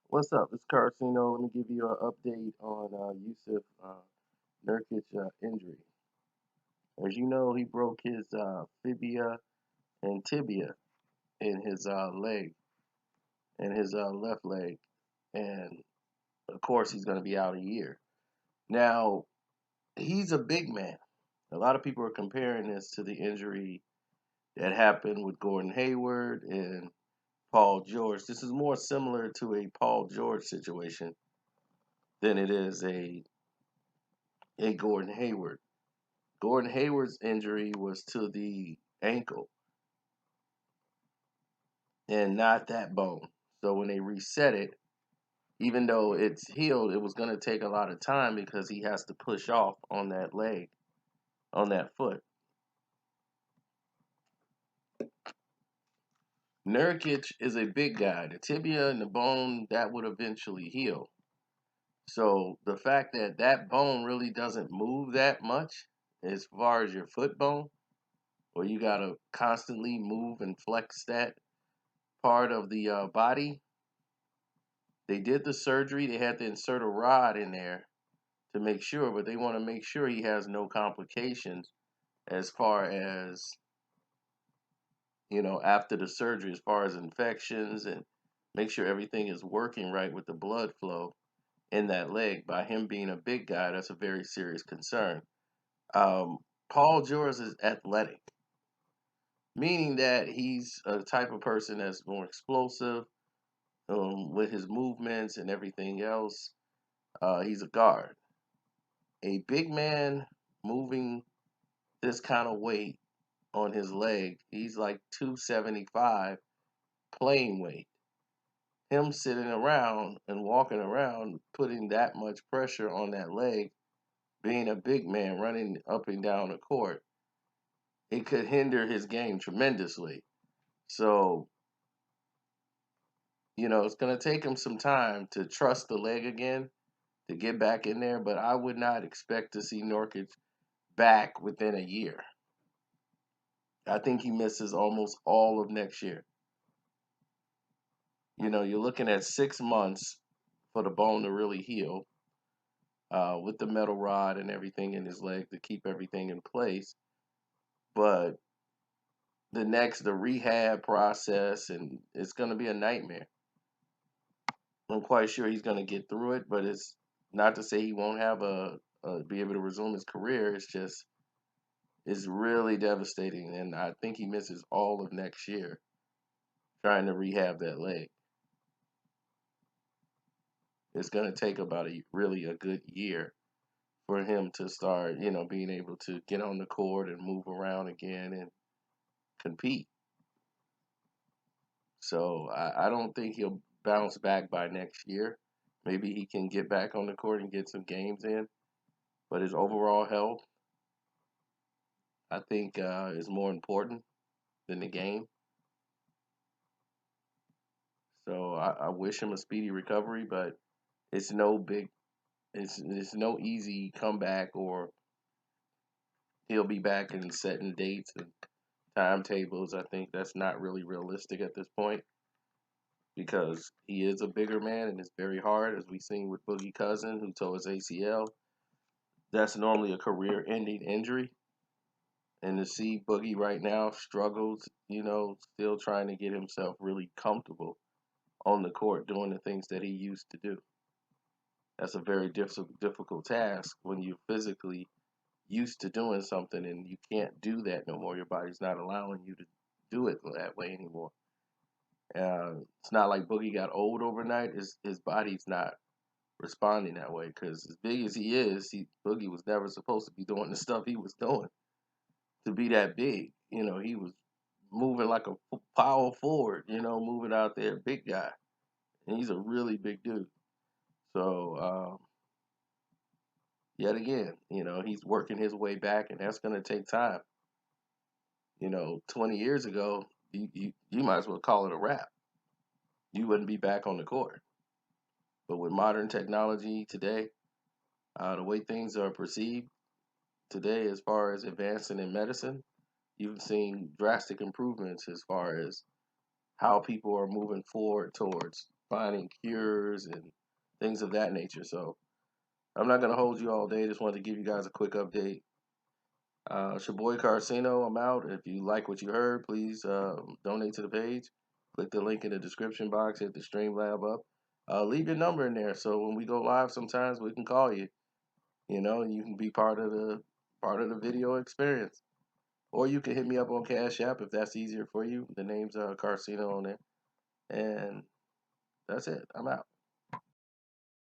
What's up? It's Carcino. Let me give you an update on Jusuf Nurkic injury. As you know, he broke his fibia and tibia in his leg, in his left leg, and of course he's going to be out a year. Now, he's a big man. A lot of people are comparing this to the injury that happened with Gordon Hayward and Paul George. This is more similar to a Paul George situation than it is a Gordon Hayward. Gordon Hayward's injury was to the ankle and not that bone. So when they reset it, even though it's healed, it was going to take a lot of time because he has to push off on that leg, on that foot. Nurkic is a big guy. The tibia and the bone, that would eventually heal. So the fact that that bone really doesn't move that much as far as your foot bone, or you got to constantly move and flex that part of the body. They did the surgery. They had to insert a rod in there to make sure, but they want to make sure he has no complications as far as, after the surgery, as far as infections, and make sure everything is working right with the blood flow in that leg. By him being a big guy, that's a very serious concern. Um, Paul George is athletic, meaning that he's a type of person that's more explosive with his movements and everything else. He's a guard. A big man moving this kind of weight on his leg, he's like 275 playing weight. Him sitting around and walking around, putting that much pressure on that leg, being a big man running up and down the court, it could hinder his game tremendously. So, it's going to take him some time to trust the leg again, to get back in there, but I would not expect to see Norkic back within a year. I think he misses almost all of next year. You're looking at 6 months for the bone to really heal with the metal rod and everything in his leg to keep everything in place. But the rehab process, and it's going to be a nightmare. I'm quite sure he's going to get through it, but it's not to say he won't have be able to resume his career. It's really devastating, and I think he misses all of next year trying to rehab that leg. It's going to take about really a good year for him to start, being able to get on the court and move around again and compete. So I don't think he'll bounce back by next year. Maybe he can get back on the court and get some games in, but his overall health, I think, is more important than the game. So I wish him a speedy recovery, but it's no big, it's no easy comeback, or he'll be back and setting dates and timetables. I think that's not really realistic at this point because he is a bigger man and it's very hard, as we've seen with Boogie Cousin, who tore his ACL. That's normally a career-ending injury, and to see Boogie right now struggles, still trying to get himself really comfortable on the court doing the things that he used to do. That's a very difficult task when you're physically used to doing something and you can't do that no more. Your body's not allowing you to do it that way anymore. It's not like Boogie got old overnight. His body's not responding that way because as big as he is, Boogie was never supposed to be doing the stuff he was doing to be that big. He was moving like a power forward. Moving out there, big guy, and he's a really big dude. So yet again, he's working his way back, and that's going to take time. 20 years ago, you might as well call it a wrap. You wouldn't be back on the court. But with modern technology today, the way things are perceived today, as far as advancing in medicine, you've seen drastic improvements as far as how people are moving forward towards finding cures and things of that nature. So I'm not gonna hold you all day. Just wanted to give you guys a quick update. It's your boy Carcino. I'm out. If you like what you heard, please donate to the page. Click the link in the description box. Hit the Streamlab up. Leave your number in there so when we go live, sometimes we can call you. You know, and you can be part of the video experience. Or you can hit me up on Cash App if that's easier for you. The name's Carcino on there. And that's it. I'm out.